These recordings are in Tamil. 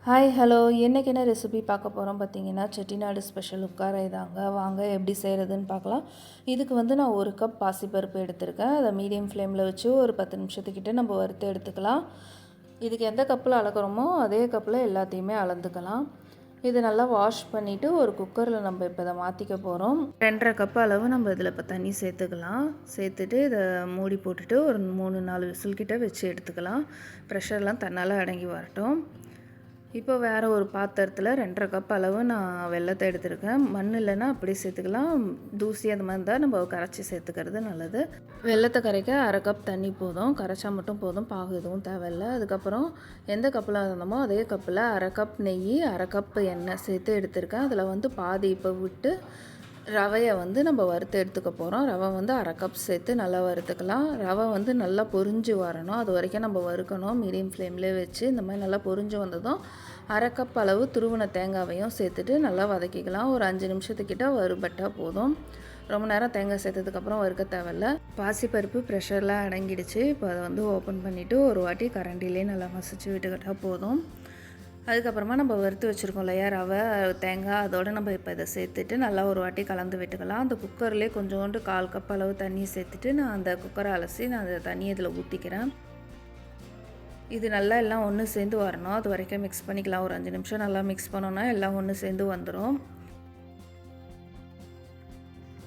ஹாய் ஹலோ இன்றைக்கி என்ன ரெசிபி பார்க்க போகிறோம் பார்த்தீங்கன்னா செட்டிநாடு ஸ்பெஷல் உட்கார இதாங்க. வாங்க எப்படி செய்கிறதுன்னு பார்க்கலாம். இதுக்கு வந்து நான் 1 கப் பாசிப்பருப்பு எடுத்திருக்கேன். அதை மீடியம் ஃப்ளேமில் வச்சு ஒரு 10 நிமிஷத்துக்கிட்ட நம்ம வறுத்து எடுத்துக்கலாம். இதுக்கு எந்த கப்பில் அளக்குறோமோ அதே கப்பில் எல்லாத்தையுமே அளந்துக்கலாம். இது நல்லா வாஷ் பண்ணிவிட்டு ஒரு குக்கரில் நம்ம இப்போ இதை மாற்றிக்க போகிறோம். 2.5 கப் அளவு நம்ம இதில் இப்போ தண்ணி சேர்த்துக்கலாம். சேர்த்துட்டு இதை மூடி போட்டுட்டு ஒரு 3-4 விசில் கிட்ட வச்சு எடுத்துக்கலாம். ப்ரெஷர்லாம் தன்னால் அடங்கி வரட்டும். இப்போ வேறு ஒரு பாத்திரத்தில் 2.5 கப் அளவு நான் வெல்லத்தை எடுத்துருக்கேன். மண் இல்லைன்னா அப்படி சேர்த்துக்கலாம். தூசி அந்த மாதிரி தான் நம்ம கரைச்சி சேர்த்துக்கிறது நல்லது. வெல்லத்தை கரைக்க 1/2 கப் தண்ணி போதும். கரைச்சா மட்டும் போதும், பாகு எதுவும் தேவையில்லை. அதுக்கப்புறம் எந்த கப்பில் இருந்தோமோ அதே கப்பில் 1/2 கப் நெய், 1/2 கப் எண்ணெய் சேர்த்து எடுத்திருக்கேன். அதில் வந்து பாதி இப்போ விட்டு ரவையை வந்து நம்ம வறுத்து எடுத்துக்க போகிறோம். ரவை வந்து 1/2 கப் சேர்த்து நல்லா வறுத்துக்கலாம். ரவை வந்து நல்லா பொரிஞ்சு வரணும், அது வரைக்கும் நம்ம வறுக்கணும். மீடியம் ஃப்ளேம்லேயே வச்சு இந்த மாதிரி நல்லா பொரிஞ்சு வந்ததும் 1/2 கப் அளவு துருவின தேங்காவையும் சேர்த்துட்டு நல்லா வதக்கிக்கலாம். ஒரு 5 நிமிஷத்துக்கிட்ட வறுபட்டால் போதும். ரொம்ப நேரம் தேங்காய் சேர்த்ததுக்கப்புறம் வறுக்க தேவையில்ல. பாசிப்பருப்பு ப்ரெஷர்லாம் அடங்கிடுச்சு. இப்போ அதை வந்து ஓப்பன் பண்ணிவிட்டு ஒரு வாட்டி கரண்டிலே நல்லா மசிச்சு விட்டுக்கிட்டால் போதும். அதுக்கப்புறமா நம்ம வறுத்து வச்சுருக்கோம் இல்லையா ரவை, தேங்காய், அதோடு நம்ம இப்போ இதை சேர்த்துட்டு நல்லா ஒரு வாட்டி கலந்து விட்டுக்கலாம். அந்த குக்கர்லேயே கொஞ்சோண்டு 1/4 கப் அளவு தண்ணி சேர்த்துட்டு நான் அந்த குக்கரை அலசி நான் அந்த தண்ணியை இதில் ஊற்றிக்கிறேன். இது நல்லா எல்லாம் ஒன்று சேர்ந்து வரணும், அது வரைக்கும் மிக்ஸ் பண்ணிக்கலாம். ஒரு 5 நிமிஷம் நல்லா மிக்ஸ் பண்ணோன்னா எல்லாம் ஒன்று சேர்ந்து வந்துடும்.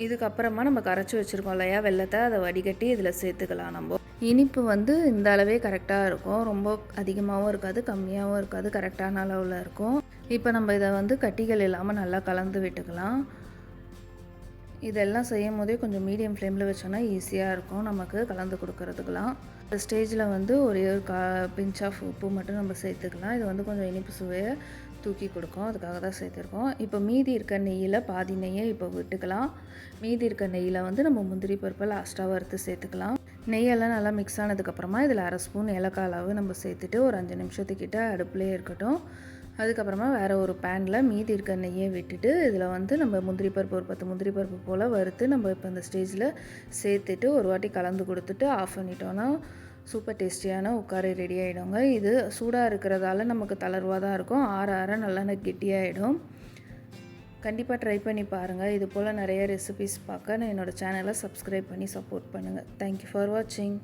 இதுக்கப்புறமா நம்ம கரைச்சி வச்சுருக்கோம் இல்லையா வெல்லத்தை, அதை வடிகட்டி இதில் சேர்த்துக்கலாம். நம்ம இனிப்பு வந்து இந்த அளவே கரெக்டாக இருக்கும். ரொம்ப அதிகமாகவும் இருக்காது, கம்மியாகவும் இருக்காது, கரெக்டான அளவில் இருக்கும். இப்போ நம்ம இதை வந்து கட்டிகள் இல்லாமல் நல்லா கலந்து விட்டுக்கலாம். இதெல்லாம் செய்யும் போதே கொஞ்சம் மீடியம் ஃப்ளேமில் வச்சோன்னா ஈஸியாக இருக்கும் நமக்கு கலந்து கொடுக்கறதுக்கெலாம். இந்த ஸ்டேஜில் வந்து ஒரே ஒரு பிஞ்ச் ஆஃப் உப்பு மட்டும் நம்ம சேர்த்துக்கலாம். இது வந்து கொஞ்சம் இனிப்பு சுவையை தூக்கி கொடுக்கும், அதுக்காக தான் சேர்த்துருக்கோம். இப்போ மீதி இருக்க நெய்யில் பாதி நெய்யை இப்போ விட்டுக்கலாம். மீதி இருக்க நெய்யில் வந்து நம்ம முந்திரி பருப்பை லாஸ்ட்டாக வறுத்து சேர்த்துக்கலாம். நெய்யெல்லாம் நல்லா மிக்ஸ் ஆனதுக்கப்புறமா இதில் 1/2 ஸ்பூன் ஏலக்காய் அளவு நம்ம சேர்த்துட்டு ஒரு 5 நிமிஷத்துக்கிட்ட அடுப்புலேயே இருக்கட்டும். அதுக்கப்புறமா வேறு ஒரு பேனில் மீதி இருக்க நெய்யை விட்டுட்டு இதில் வந்து நம்ம முந்திரி பருப்பு ஒரு 10 முந்திரி பருப்பு போல் வறுத்து நம்ம இப்போ இந்த ஸ்டேஜில் சேர்த்துட்டு ஒரு வாட்டி கலந்து கொடுத்துட்டு ஆஃப் பண்ணிட்டோன்னா சூப்பர் டேஸ்டியான உட்காரி ரெடி ஆகிடுங்க. இது சூடாக இருக்கிறதால நமக்கு தளர்வாக தான் இருக்கும், ஆற ஆற நல்லா கெட்டியாகிடும். கண்டிப்பாக ட்ரை பண்ணி பாருங்கள். இது போல் நிறைய ரெசிபிஸ் பார்க்க நான் என்னோடய சேனலை சப்ஸ்கிரைப் பண்ணி சப்போர்ட் பண்ணுங்கள். தேங்க்யூ ஃபார் வாட்சிங்.